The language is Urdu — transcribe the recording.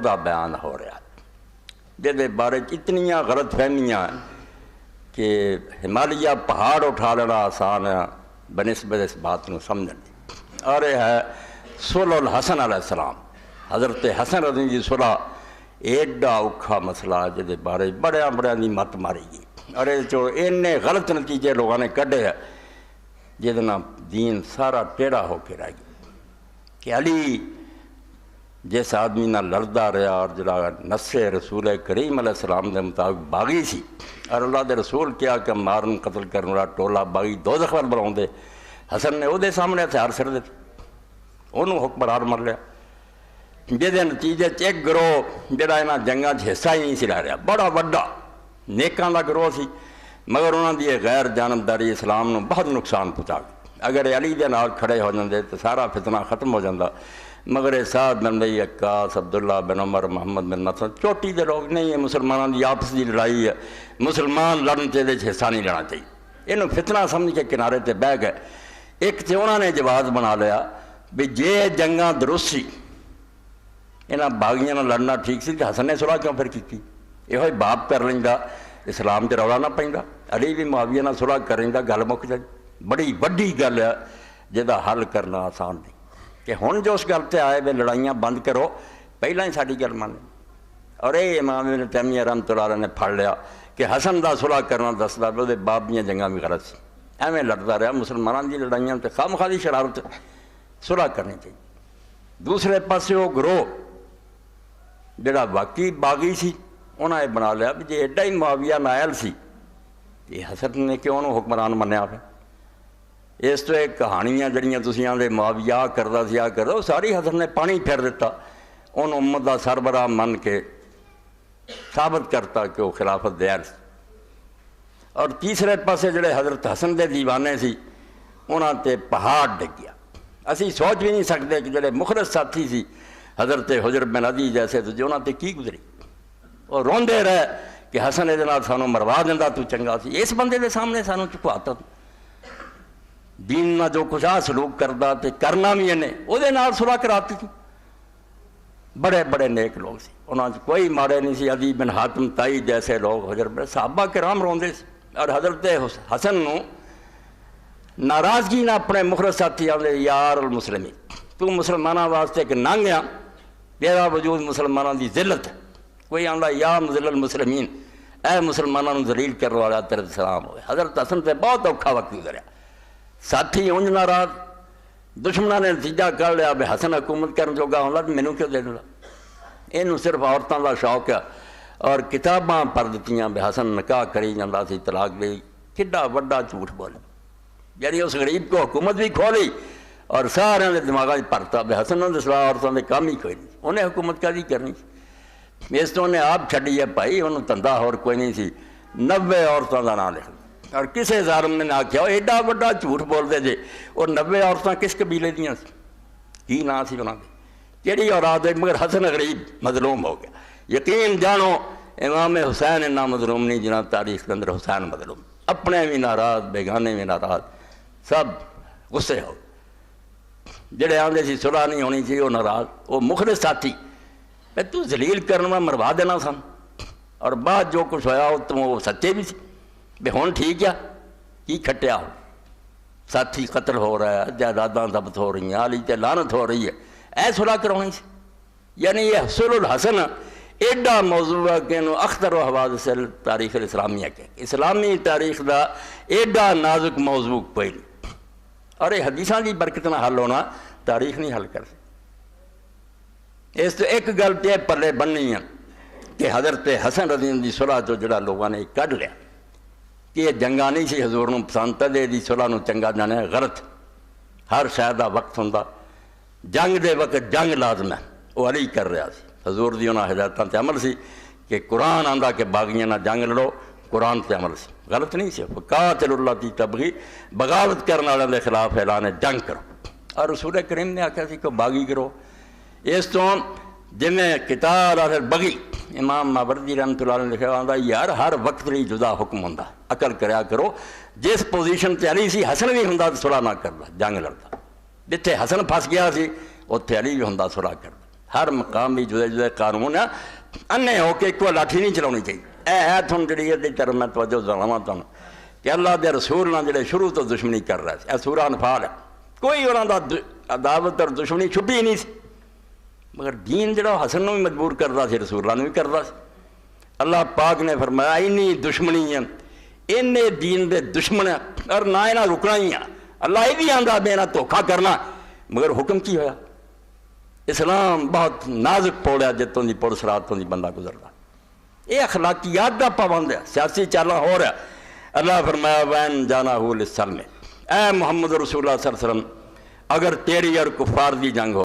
دا بیان ہو رہا جہدے بارے اتنیاں غلط فہمیاں کہ ہمالیہ پہاڑ اٹھا لینا آسان ہے بنسبت اس بات کو سمجھنے دی۔ اور یہ ہے صلح الحسن علیہ السلام، حضرت حسن رضی دی صلح ایڈا اوکھا مسئلہ جہدے بارے بڑے دی مت ماری گئی، اور یہ غلط نتیجے لوگوں نے کڈے ہے جہد دین سارا ٹیڑھا ہو کے رہ گیا کہ علی جس آدمی نہ لڑتا رہا اور جڑا نسے رسول کریم علیہ السلام دے مطابق باغی سی، اور اللہ دے رسول کیا کہ مارن قتل کرنے والا ٹولا باغی دوزخ وال بناؤں دے، حسن نے وہ دے سامنے ہتھیار سر دیتے، انہوں حکمران مر لیا، جہدے نتیجے ایک گروہ جڑا انہاں جنگاں حصہ ہی نہیں سی لے رہا، بڑا وڈا نیکاں دا گروہ سی، مگر انہاں دی غیر جانبداری اسلام نو بہت نقصان پہنچا گئی۔ اگر علی دے نال کھڑے ہو جاندے تو سارا فتنہ ختم ہو جاندہ، مگر سعد بن ربیع، عکاس، عبداللہ بن عمر، محمد بن نصر چوٹی دے لوگ نہیں ہے، مسلمانوں دی آپس دی لڑائی ہے، مسلمان لڑن چاہیے حصہ نہیں لینا چاہیے، انہوں فتنہ سمجھ کے کنارے تے بہ گئے۔ ایک تے انہوں نے جواز بنا لیا بھی جے جنگاں درست سی انہاں باغیاں نہ لڑنا ٹھیک سی، حسن نے صلح کیوں پھر کی؟ یہ باپ کر لیندا اسلام تے رولا نہ پیندا، علی بھی معاویہ نہ صلح کر لیندا، گل مک جائے۔ بڑی وڈی گل ہے جہدا حل کرنا آسان نہیں کہ ہن جو اس گل تے آئے بھی لڑائیاں بند کرو، پہلا ہی ساری گل مان، اور یہ امام ابن تیمیہ رحمۃ اللہ علیہ نے پھڑ لیا کہ حسن دا صلح کرنا دسدا وہ باپ دیاں جنگاں بھی غلط سی، ایویں لڑتا رہا، مسلمانوں دی لڑائیاں تے خواہ دی شرارت، صلح کرنی چاہیے۔ دوسرے پاسے وہ گروہ جڑا واقعی باغی سی انہاں یہ بنا لیا بھی جی ایڈا ہی معاویہ نائل سی یہ حسن نے کیوں انہوں حکمران منیا پھر؟ اس تو ایک کہانیاں جڑیاں تسی آندے معاویہ کردا سی کردا، وہ ساری حسن نے پانی پھیر دیتا، ان امت دا سربراہ من کے ثابت کرتا کہ وہ خلافت دیر سی۔ اور تیسرے پاسے جڑے حضرت حسن دے دیوانے سی انہاں تے پہاڑ ڈگ گیا۔ اسی سوچ بھی نہیں سکتے کہ جڑے مخلص ساتھی سی حضرت حجر بن عدی جیسے تو جو انہاں تے کی گزری، اور روندے رہے کہ حسن دے نال سانوں مروا دیندا تو چنگا سی، اس بندے دے سامنے سانوں چکواتا دین نہ جو کچھ سلوک کردا تے کرنا بھی انہیں وہ دے نال صلح کراتی تھی۔ بڑے بڑے نیک لوگ سی، انہاں کوئی مارے نہیں سی، عدی بن حاتم تائی جیسے لوگ، حجر بن صحابہ کرام روندے سی، اور حضرت حسن نو ناراضگی نہ اپنے مخلص ساتھی آندے یار المسلمین، تو مسلمانہ واسطے کہ ننگیا تیرا وجود مسلمانوں دی ذلت ہے، کوئی آندا یا مذل المسلمین، اے مسلمانوں نو ذلیل کرنے والا تیرے سلام ہوئے۔ حضرت حسن سے بہت اوکھا وقت گزریا، ساتھی اونج ناراض، دشمنوں نے نتیجہ کر لیا بھی حسن حکومت کرنے جوگا ہونا تو مینوں کیوں دے دوں، یہ صرف عورتوں کا شوق ہے، اور کتاباں پڑھ دیتیاں بھی حسن نکاح کری جاندہ سی، طلاق دے، کڈا وڈا جھوٹ بولے، یعنی اس غریب کو حکومت بھی کھولی اور سارے دے دماغاں پرتا بھی حسن دے سوا عورتوں دے کام ہی کوئی نہیں، انہیں حکومت کا دی کرنی سی، اس تو انہیں آپ چھڑی ہے بھائی، انہوں دھندا اور کوئی نہیں سی، 90 عورتوں کا نام لکھ، اور کسے ظالم نے نہ کیا ایڈا وڈا جھوٹ بول دے جے، اور 90 عورتیں کس قبیلے دیاں سی، کی نام سی انہوں نے، کیڑی اولاد ہے، مگر حسن غریب مظلوم ہو گیا۔ یقین جانو امام حسین انہا مظلوم نہیں جنہاں تاریخ کے اندر حسین مظلوم، اپنے بھی ناراض، بیگانے بھی ناراض، سب غصے ہو، جڑے آندے سی صلح نہیں ہونی چاہیے وہ ناراض، وہ مخلص ساتھی تو ذلیل کرنا مروا دینا سن، اور بعد جو کچھ ہویا وہ سچے بھی سی بے ہون ٹھیک ہے، کی کھٹیا ہو، ساتھی قتل ہو رہا ہے، جائیداداں ضبط ہو رہی ہیں، علی تے لعنت ہو رہی ہے، اے صلح کرونی سی۔ یعنی یہ صلح الحسن ایڈا موضوع ہے کہ انہوں اختر و حوادث تاریخ الاسلامیہ کے اسلامی تاریخ دا ایڈا نازک موضوع کوئی نہیں، اور یہ حدیثاں دی برکت نہ حل ہونا تاریخ نہیں حل کر سکتی۔ اس تو ایک گل تے پلے بننی ہے کہ حضرت حسن رضی اللہ دی صلح جو جڑا لوگوں نے کڈ لیا کہ یہ جنگا نہیں سی حضور نو پسند تے دی صلح نو چنگا جانے غلط، ہر شے دا وقت ہوندا، جنگ دے وقت جنگ لازم ہے، وہ علی کر رہا سی، حضور دی انہاں ہدایتاں تے عمل سی کہ قرآن آندا کہ باغیاں نہ جنگ لڑو، قرآن تے عمل سی، غلط نہیں سی، قاتل اللاتی تبغی، بغاوت کرنے والے دے خلاف اعلان جنگ کرو، اور رسول کریم نے آکھیا سی کہ باغی کرو۔ اس تو جنہیں قتال اور بغی امام ماوردی رحمۃ اللہ نے لکھا آندا یار ہر وقت ਲਈ جدا حکم ہوندا، عقل کریا کرو، جس پوزیشن تے علی سی حسن بھی ہوندا تے صلح نہ کردا، جنگ لڑدا، جتھے حسن پھس گیا سی اتھے علی بھی ہوندا صلح کردا، ہر مقام بھی جدے جدے قانون ہے، انے ہو کے ایک لاٹھی نہیں چلاؤنی چاہیے۔ اے ہے تھن جڑی یہ طرح میں توجہ دلاواں تھن کہ اللہ دے رسول نال جڑے شروع تو دشمنی کر رہا ہے، سورہ انفال ہے، کوئی انہاں دا عداوت اور دشمنی چھپی ہی نہیں سی، مگر دین جڑا حسن نو بھی مجبور کردا سی، رسول اللہ نو بھی کردا سی۔ اللہ پاک نے فرمایا اینی دشمنی ہے، اینے دین دے دشمن ہے اور نہ انہاں رکنا ہی ہے۔ اللہ یہ بھی آندا بے نہ دھوکھا کرنا، مگر حکم کی ہویا؟ اسلام بہت نازک پوڑ ہے جتوں دی پڑ سراتوں دی بندہ گزردا، یہ اخلاقیات دا پابند ہے، سیاسی چالاں ہو رہا۔ اللہ فرمایا وین جانا ہو للسلم، اے محمد رسول اللہ صلی اللہ علیہ وسلم اگر تیری اور کفار دی جنگ ہو